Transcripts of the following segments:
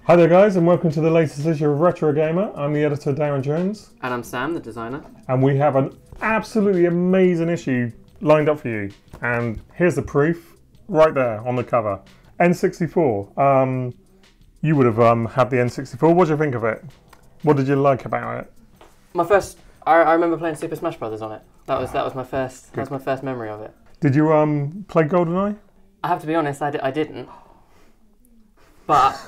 Hi there guys, and welcome to the latest issue of Retro Gamer. I'm the editor Darran Jones. And I'm Sam, the designer. And we have an absolutely amazing issue lined up for you. And here's the proof, right there on the cover. N64. You would have had the N64. What do you think of it? What did you like about it? I remember playing Super Smash Brothers on it. That was my first. That was my first memory of it. Did you play GoldenEye? I have to be honest, I didn't. But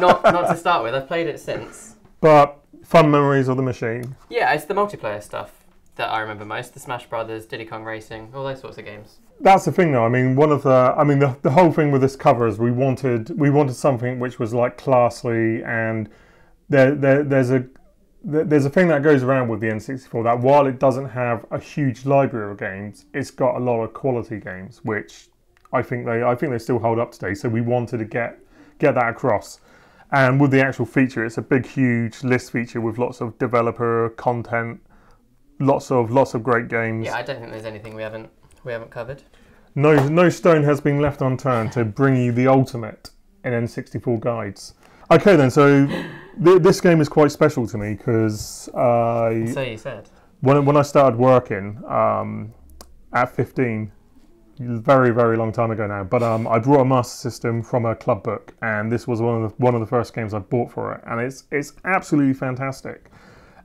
not to start with. I've played it since. But fun memories of the machine. Yeah, it's the multiplayer stuff that I remember most. The Smash Brothers, Diddy Kong Racing, all those sorts of games. That's the thing, though. I meing, the whole thing with this cover is we wanted something which was like classy, and there's a thing that goes around with the N64 that while it doesn't have a huge library of games, it's got a lot of quality games, which I think they still hold up today. So we wanted to get that across. And with the actual feature, it's a big, huge list feature with lots of developer content, lots of great games. Yeah, I don't think there's anything we haven't covered. No stone has been left unturned to bring you the ultimate in N64 guides. Okay then, so this game is quite special to me because So you said. When I started working at 15, very, very long time ago now, but I brought a Master System from a club book, and this was one of the first games I bought for it, and it's absolutely fantastic.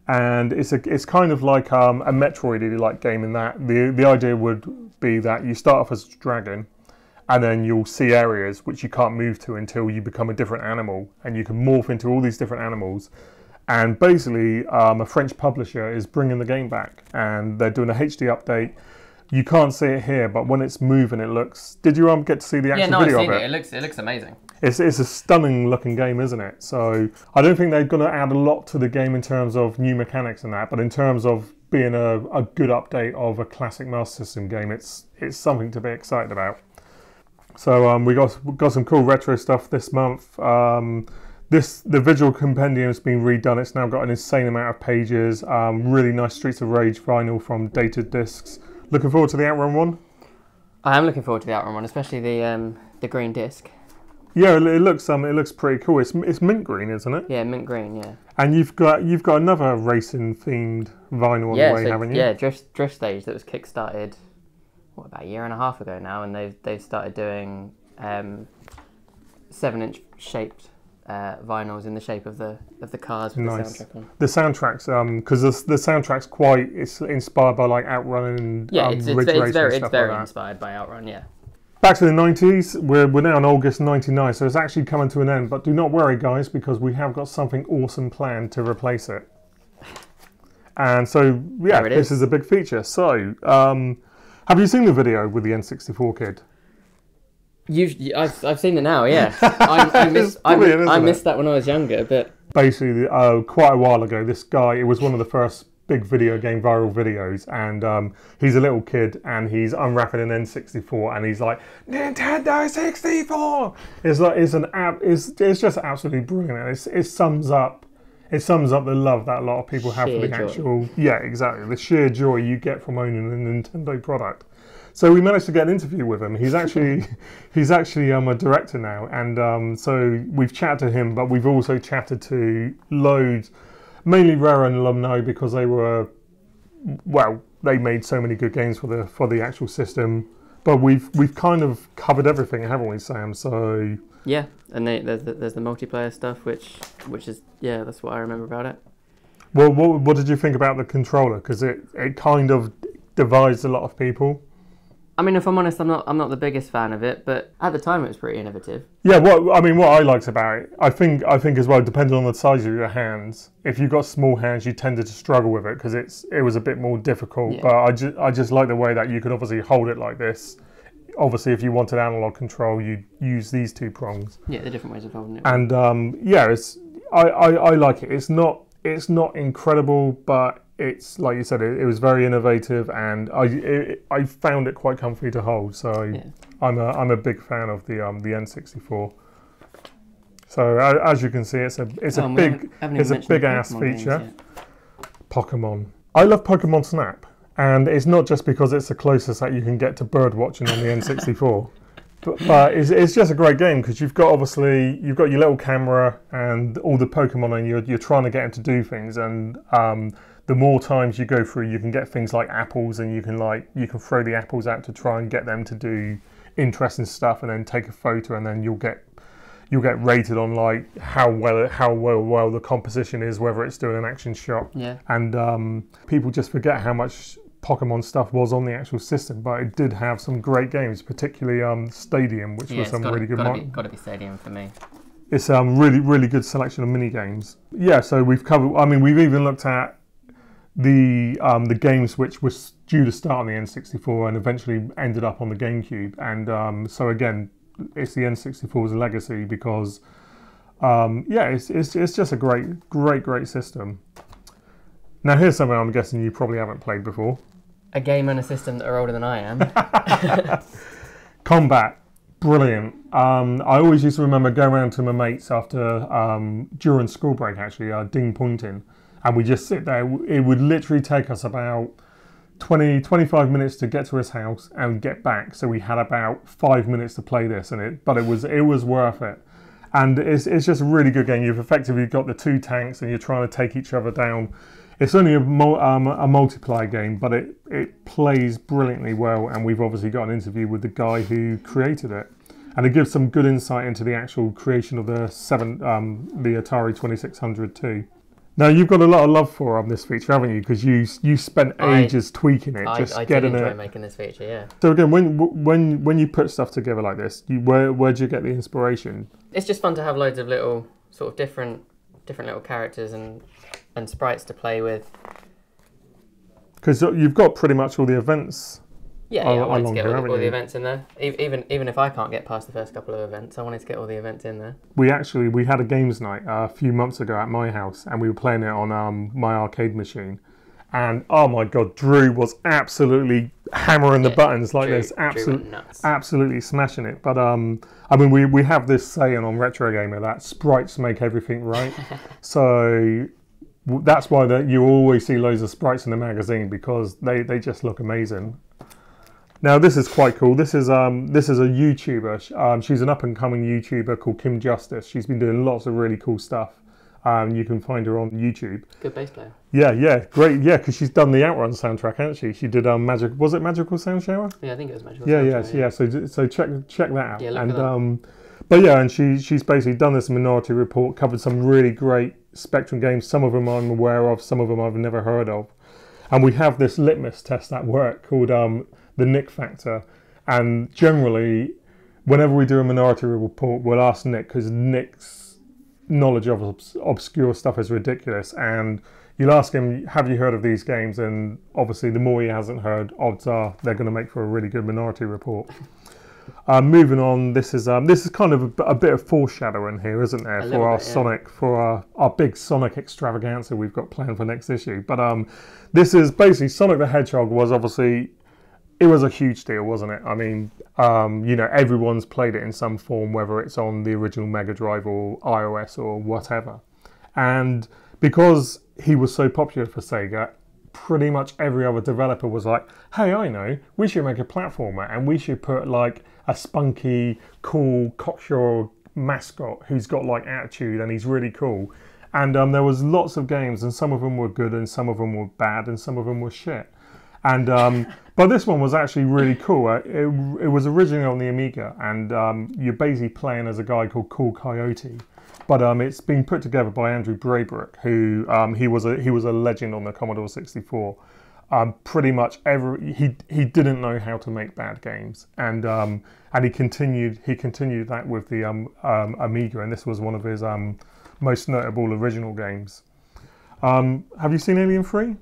And it's kind of like a Metroid-like game in that the idea would be that you start off as a dragon, and then you'll see areas which you can't move to until you become a different animal, and you can morph into all these different animals. And basically, a French publisher is bringing the game back, and they're doing a HD update. You can't see it here, but when it's moving, it looks. Did you get to see the actual video of it? Yeah, no, I've seen it. It looks amazing. It's a stunning looking game, isn't it? So I don't think they're going to add a lot to the game in terms of new mechanics and that, but in terms of being a good update of a classic Master System game, it's something to be excited about. So we got some cool retro stuff this month. The visual compendium has been redone. It's now got an insane amount of pages. Really nice Streets of Rage vinyl from dated discs. Looking forward to the Outrun one. I am looking forward to the Outrun one, especially the green disc. Yeah, it looks pretty cool. It's mint green, isn't it? Yeah, mint green. Yeah. And you've got another racing themed vinyl on the way, haven't you? Yeah, Drift Stage that was kickstarted about a year and a half ago now, and they've started doing 7-inch shaped vinyls in the shape of the cars with nice. The soundtrack on. The soundtracks, because the soundtrack's it's inspired by like Outrun and it's very like inspired by Outrun. Yeah. Back to the 90s. We're now in August '99, so it's actually coming to an end. But do not worry, guys, because we have got something awesome planned to replace it. And so yeah, this is a big feature. So have you seen the video with the N64 Kid? I've seen it now, yeah. I missed that when I was younger, but basically, quite a while ago, this guy, it was one of the first big video game viral videos, and he's a little kid, and he's unwrapping an N64, and he's like, Nintendo 64. It's just absolutely brilliant. It sums up the love that a lot of people have for the actual, yeah, exactly, the sheer joy you get from owning a Nintendo product. So we managed to get an interview with him. He's actually a director now, and so we've chatted to him, but we've also chatted to loads, mainly Rare alumni, because they made so many good games for the actual system. But we've kind of covered everything, haven't we, Sam? So yeah, and there's the multiplayer stuff, which is, yeah, that's what I remember about it. Well, what did you think about the controller? Because it kind of divides a lot of people. I mean, if I'm honest, I'm not the biggest fan of it, but at the time it was pretty innovative. Yeah, what I liked about it, I think as well, depending on the size of your hands, if you've got small hands, you tended to struggle with it because it was a bit more difficult. Yeah. But I just like the way that you could obviously hold it like this. Obviously, if you wanted analog control, you'd use these two prongs. Yeah, the different ways of holding it. And yeah, I like it. It's not incredible, but it's, like you said, it was very innovative, and I found it quite comfy to hold. So yeah. I'm a big fan of the N64. So as you can see, it's a big ass feature. Pokemon. I love Pokemon Snap, and it's not just because it's the closest that you can get to bird watching on the N64. But it's just a great game because you've got your little camera and all the Pokemon, and you're trying to get them to do things, and the more times you go through, you can get things like apples, and you can throw the apples out to try and get them to do interesting stuff, and then take a photo, and then you'll get rated on like how well the composition is, whether it's doing an action shot. Yeah. And people just forget how much Pokemon stuff was on the actual system, but it did have some great games, particularly Stadium, which was some really good. Got to be Stadium for me. It's a really good selection of mini games. Yeah, so we've covered. I mean, we've even looked at the games which was due to start on the N64 and eventually ended up on the GameCube. And so again, it's the N64's legacy because it's just a great system. Now here's something I'm guessing you probably haven't played before. A game and a system that are older than I am. Combat, brilliant. I always used to remember going around to my mates after during school break actually, ding pointing, and we just sit there. It would literally take us about 25 minutes to get to his house and get back. So we had about 5 minutes to play this, but it was worth it. And it's just a really good game. You've effectively got the two tanks and you're trying to take each other down. It's only a multiplayer game, but it plays brilliantly well, and we've obviously got an interview with the guy who created it. And it gives some good insight into the actual creation of the Atari 2600 too. Now you've got a lot of love for this feature, haven't you? Because you spent ages tweaking it, I did enjoy making this feature, yeah. So again, when you put stuff together like this, where'd you get the inspiration? It's just fun to have loads of little sort of different little characters and sprites to play with. Because you've got pretty much all the events. Yeah, I wanted to get all the events in there. Even if I can't get past the first couple of events, I wanted to get all the events in there. We had a games night a few months ago at my house, and we were playing it on my arcade machine. And oh my god, Drew was absolutely hammering the buttons like this, absolutely smashing it. But I mean, we have this saying on Retro Gamer that sprites make everything right. So that's why you always see loads of sprites in the magazine, because they just look amazing. Now this is quite cool. This is a YouTuber. She's an up and coming YouTuber called Kim Justice. She's been doing lots of really cool stuff. You can find her on YouTube. Good bass player. Yeah, great. Yeah, because she's done the Outrun soundtrack, hasn't she? She did Was it Magical Sound Shower? Yeah, I think it was Magical Sound Shower. Yeah. So check that out. Yeah, look at that. But yeah, and she's basically done this Minority Report, covered some really great Spectrum games. Some of them I'm aware of, some of them I've never heard of. And we have this litmus test at work called the Nick Factor. And generally, whenever we do a Minority Report, we'll ask Nick, because Nick's knowledge of obscure stuff is ridiculous, and you'll ask him, have you heard of these games? And obviously the more he hasn't heard, odds are they're going to make for a really good Minority Report. Moving on, this is kind of a bit of foreshadowing here, isn't there, for our Sonic, for our big Sonic extravaganza we've got planned for next issue. But this is basically Sonic the Hedgehog was obviously, it was a huge deal, wasn't it? I mean, everyone's played it in some form, whether it's on the original Mega Drive or iOS or whatever. And because he was so popular for Sega, pretty much every other developer was like, hey, I know, we should make a platformer and we should put like a spunky, cool, cocksure mascot who's got like attitude and he's really cool. And there was lots of games, and some of them were good and some of them were bad and some of them were shit. And but this one was actually really cool. It was originally on the Amiga, and you're basically playing as a guy called Cool Coyote. But it's been put together by Andrew Braybrook, who he was a legend on the Commodore 64. Pretty much he didn't know how to make bad games, and he continued that with the Amiga, and this was one of his most notable original games. Have you seen Alien 3?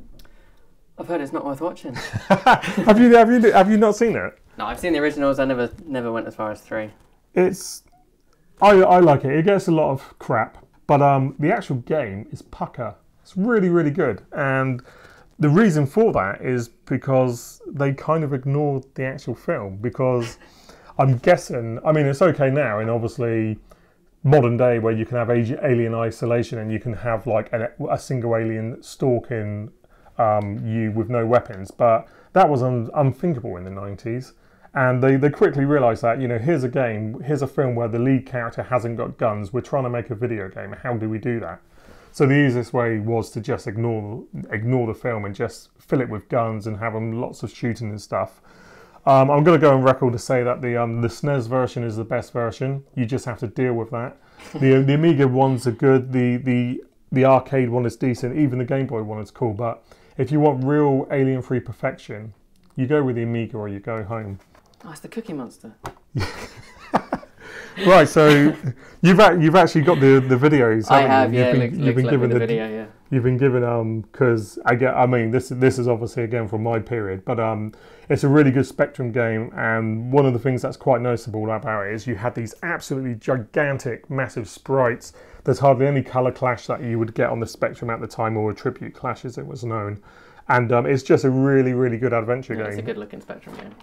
I've heard it's not worth watching. Have you not seen it? No, I've seen the originals. I never went as far as 3. I like it. It gets a lot of crap, but the actual game is pucker. It's really, really good. And the reason for that is because they kind of ignored the actual film, because I'm guessing, I mean, it's okay now in obviously modern day where you can have alien isolation and you can have like a single alien stalking you with no weapons, but that was unthinkable in the 90s. And they quickly realised that, here's a game, here's a film where the lead character hasn't got guns. We're trying to make a video game. How do we do that? So the easiest way was to just ignore the film and just fill it with guns and have them lots of shooting and stuff. I'm going to go on record to say that the SNES version is the best version. You just have to deal with that. The Amiga ones are good. The arcade one is decent. Even the Game Boy one is cool. But if you want real alien-free perfection, you go with the Amiga or you go home. Oh, it's the Cookie Monster. Right, so you've actually got the videos. I have, you? yeah. You've been given the video, yeah. You've been given because this is obviously again from my period, but it's a really good Spectrum game, and one of the things that's quite noticeable about it is you had these absolutely gigantic, massive sprites. There's hardly any color clash that you would get on the Spectrum at the time, or a tribute clash as it was known, and it's just a really, really good adventure game. It's a good looking Spectrum game.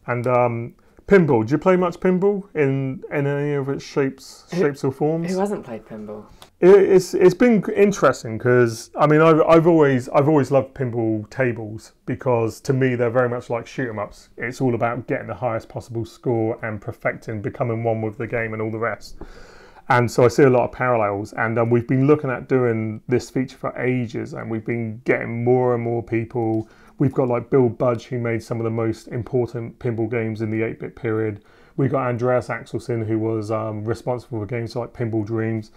And pinball. Do you play much pinball in any of its shapes or forms? Who hasn't played pinball? It's been interesting because I've always loved pinball tables because to me they're very much like shoot 'em ups. It's all about getting the highest possible score and perfecting, becoming one with the game and all the rest. And so I see a lot of parallels, and we've been looking at doing this feature for ages, and we've been getting more and more people. We've got like Bill Budge, who made some of the most important pinball games in the 8-bit period. We've got Andreas Axelsson, who was responsible for games like Pinball Dreams.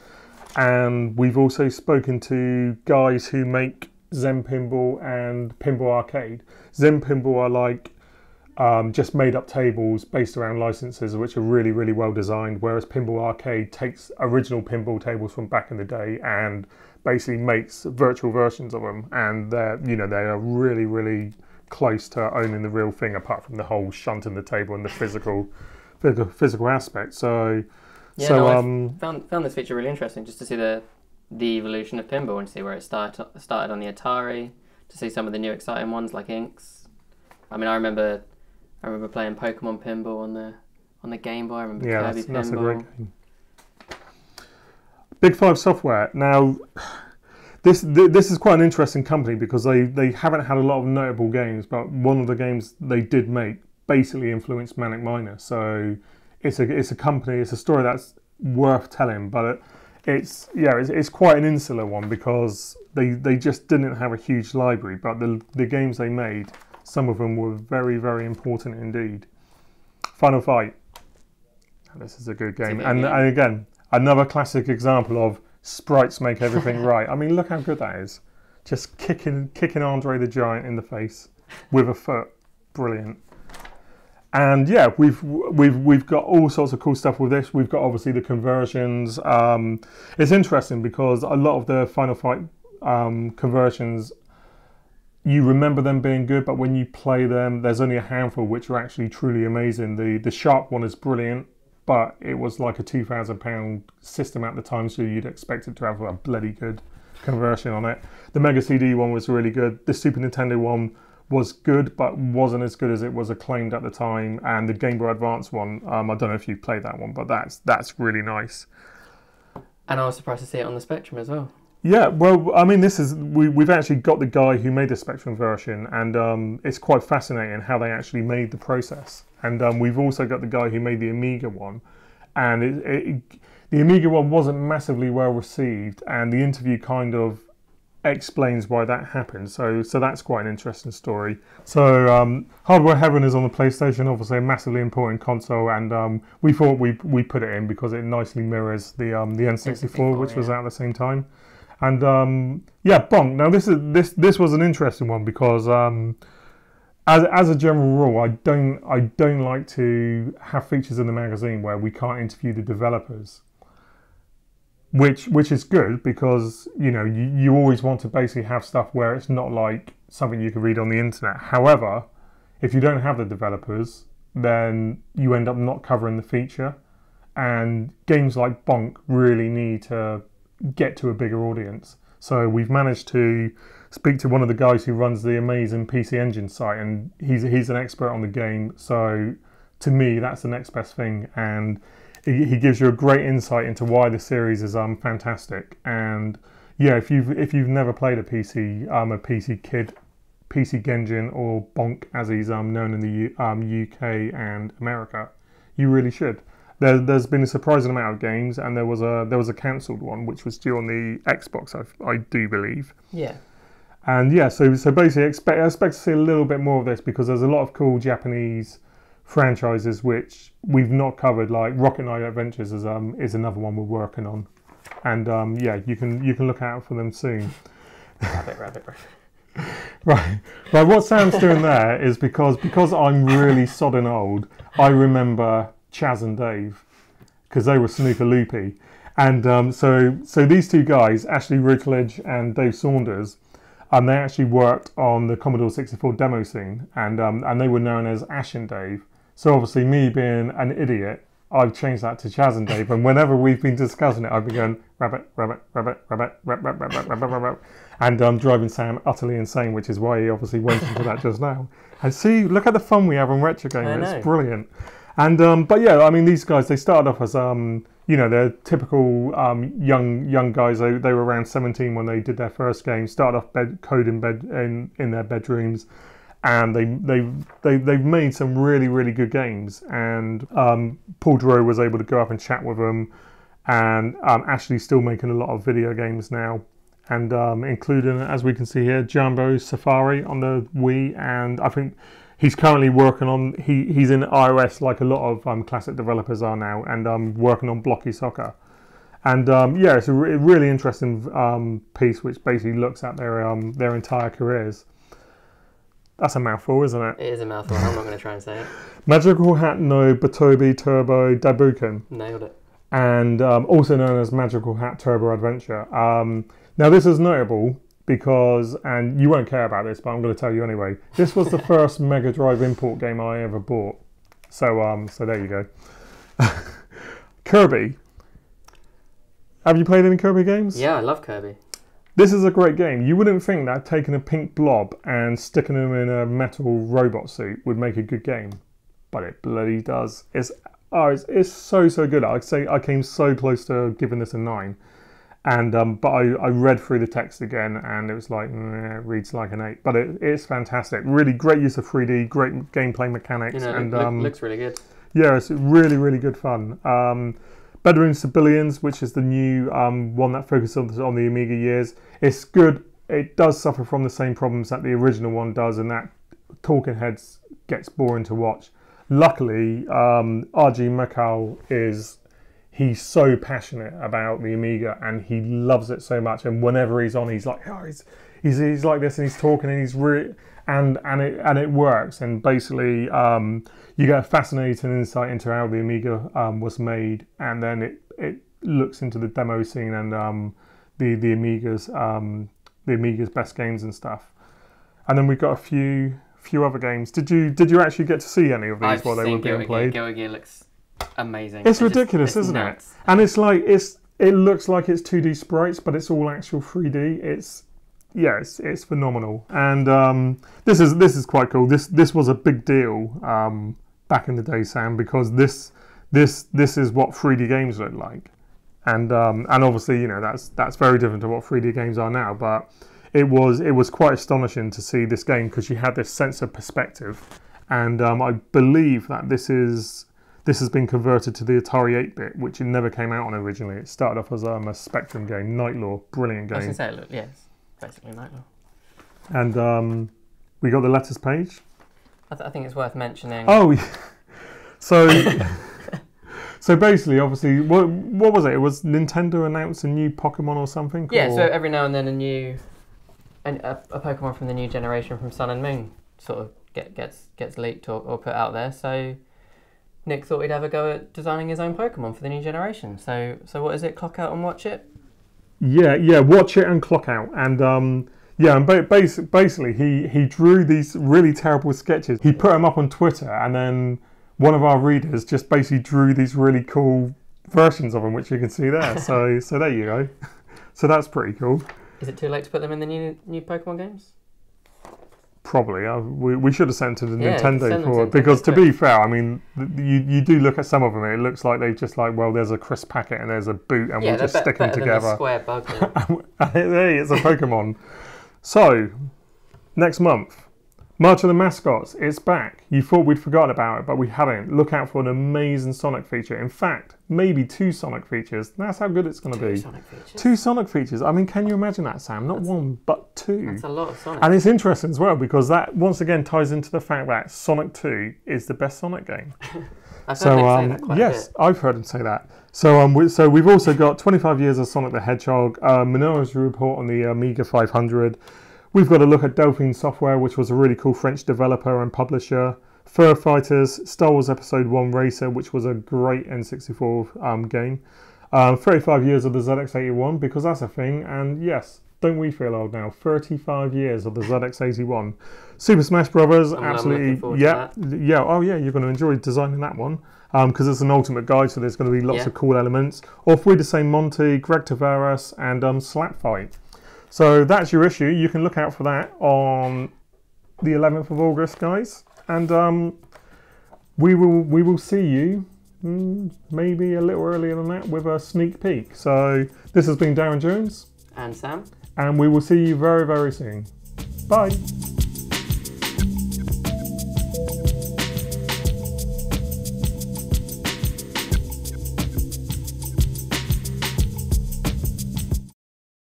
And we've also spoken to guys who make Zen Pinball and Pinball Arcade. Zen Pinball are like just made up tables based around licenses, which are really, really well designed, whereas Pinball Arcade takes original pinball tables from back in the day and basically makes virtual versions of them, and they are really, really close to owning the real thing, apart from the whole shunting the table and the physical aspect. So yeah, I found this feature really interesting, just to see the evolution of pinball and see where it started on the Atari, to see some of the new exciting ones like Inks. I remember playing Pokemon Pinball on the Game Boy. I remember Kirby Pinball. That's a great game. Big Five Software. Now, this is quite an interesting company because they haven't had a lot of notable games, but one of the games they did make basically influenced Manic Miner. So it's a company. It's a story that's worth telling, but it's quite an insular one because they just didn't have a huge library. But the games they made, some of them were very, very important indeed. Final Fight. This is a good game, and again, another classic example of sprites make everything right. Look how good that is. Just kicking Andre the Giant in the face with a foot. Brilliant. And yeah, we've got all sorts of cool stuff with this. We've got obviously the conversions. It's interesting because a lot of the Final Fight conversions, you remember them being good, but when you play them, there's only a handful which are actually truly amazing. The Sharp one is brilliant, but it was like a £2,000 system at the time, so you'd expect it to have a bloody good conversion on it. The Mega CD one was really good. The Super Nintendo one was good, but wasn't as good as it was acclaimed at the time. And the Game Boy Advance one, I don't know if you played that one, but that's really nice. And I was surprised to see it on the Spectrum as well. Yeah, well, we've actually got the guy who made the Spectrum version, and it's quite fascinating how they actually made the process. And we've also got the guy who made the Amiga one, and the Amiga one wasn't massively well received, and the interview kind of explains why that happened. So that's quite an interesting story. So Hardware Heaven is on the PlayStation, obviously a massively important console, and we thought we put it in because it nicely mirrors the N64, which was out at the same time. And Bonk. Now this was an interesting one because as a general rule, I don't like to have features in the magazine where we can't interview the developers, which is good because you always want to basically have stuff where it's not like something you can read on the internet. However, if you don't have the developers, then you end up not covering the feature, and games like Bonk really need to get to a bigger audience. So we've managed to speak to one of the guys who runs the amazing PC Engine site, and he's an expert on the game. So to me, that's the next best thing, and he gives you a great insight into why the series is fantastic. And yeah, if you've never played a PC Kid PC Genjin, or Bonk as he's known in the UK and America. You really should. There's been a surprising amount of games, and there was a cancelled one which was due on the Xbox, I do believe. Yeah. And yeah, so basically, I expect to see a little bit more of this, because there's a lot of cool Japanese franchises which we've not covered. Like Rocket Knight Adventures is another one we're working on, and yeah, you can look out for them soon. Rabbit. Right. What Sam's doing there is because I'm really sodding old. I remember Chaz and Dave, because they were Snooper Loopy, and so these two guys, Ashley Rutledge and Dave Saunders, they actually worked on the Commodore 64 demo scene, and they were known as Ash and Dave. So obviously, me being an idiot, I've changed that to Chaz and Dave, and whenever we've been discussing it, I've been going rabbit, and driving Sam utterly insane, which is why he obviously went into that just now. And see, look at the fun we have on Retro Game. It's brilliant. And but yeah, I mean, these guys, they started off as they're typical young guys. They were around 17 when they did their first game. Started off coding in their bedrooms, and they've made some really good games. And Paul Duro was able to go up and chat with them, and Ashley's still making a lot of video games now, and including, as we can see here, Jumbo Safari on the Wii, and I think he's currently working on, he's in iOS like a lot of classic developers are now, and working on Blocky Soccer. And yeah, it's a really interesting piece which basically looks at their entire careers. That's a mouthful, isn't it? It is a mouthful. I'm not going to try and say it. Magical Hat no Batobi Turbo Dabuken. Nailed it. And also known as Magical Hat Turbo Adventure. Now this is notable because, and you won't care about this, but I'm going to tell you anyway. This was the first Mega Drive import game I ever bought. So there you go. Kirby. Have you played any Kirby games? Yeah, I love Kirby. This is a great game. You wouldn't think that taking a pink blob and sticking him in a metal robot suit would make a good game, but it bloody does. It's so good. I'd say I came so close to giving this a 9. And but I read through the text again, and it was like, it reads like an 8. But it's fantastic. Really great use of 3D, great gameplay mechanics, and looks really good. Yeah, it's really good fun. Bedroom Civilians, which is the new one that focuses on the Amiga years. It's good. It does suffer from the same problems that the original one does, and that talking heads gets boring to watch. Luckily, RG Mikhail he's so passionate about the Amiga, and he loves it so much. And whenever he's on, he's like, oh, he's like this, and he's talking, and he's really, and it works. And basically, you get a fascinating insight into how the Amiga was made, and then it looks into the demo scene and the Amiga's best games and stuff. And then we've got a few other games. Did you actually get to see any of these while they were being played? Guilty Gear looks amazing. It's ridiculous, isn't it? And it's like it looks like it's 2D sprites, but it's all actual 3D. It's phenomenal. And this is quite cool. This was a big deal back in the day, Sam, because this is what 3D games look like. And obviously, that's very different to what 3D games are now, but it was quite astonishing to see this game, because you had this sense of perspective. And I believe that this has been converted to the Atari 8-bit, which it never came out on originally. It started off as a Spectrum game, Night Law, brilliant game. I was going to say, yes, basically Night Law. And we got the letters page. I think it's worth mentioning. Oh, yeah. So basically, obviously, what was it? It was Nintendo announced a new Pokemon or something? Yeah, so every now and then a Pokemon from the new generation from Sun and Moon sort of gets leaked or put out there. So Nick thought he'd have a go at designing his own Pokemon for the new generation. So what is it? Clock out and watch it? Yeah, watch it and clock out. And basically he drew these really terrible sketches. He put them up on Twitter, and then one of our readers just basically drew these really cool versions of them, which you can see there. So there you go. So that's pretty cool. Is it too late to put them in the new Pokemon games? Probably. We should have sent to the Nintendo for it, because to be fair, I mean, you do look at some of them, it looks like they've just like, well, there's a crisp packet and there's a boot, and we'll just stick them together. Than a square bug. Hey, it's a Pokemon. So, next month, March of the Mascots, it's back. You thought we'd forgotten about it, but we hadn't. Look out for an amazing Sonic feature. In fact, maybe 2 Sonic features. That's how good it's going to be. 2 Sonic features? 2 Sonic features. I mean, can you imagine that, Sam? Not 1, but 2. That's a lot of Sonic. And it's interesting as well, because that, once again, ties into the fact that Sonic 2 is the best Sonic game. I've heard him say that quite a bit. I've heard him say that. So, we've also got 25 years of Sonic the Hedgehog, Minority Report on the Amiga 500. We've got a look at Delphine Software, which was a really cool French developer and publisher. Fur Fighters, Star Wars Episode 1 Racer, which was a great N64 game. 35 years of the ZX81, because that's a thing. And yes, don't we feel old now? 35 years of the ZX81. Super Smash Brothers, absolutely. Yeah. Oh yeah, you're going to enjoy designing that one. Because it's an ultimate guide, so there's going to be lots of cool elements. Or Free to Say Monty, Greg Tavares, and Slap Fight. So that's your issue. You can look out for that on the 11th of August, guys. And we will see you maybe a little earlier than that with a sneak peek. So this has been Darren Jones. And Sam. And we will see you very, very soon. Bye.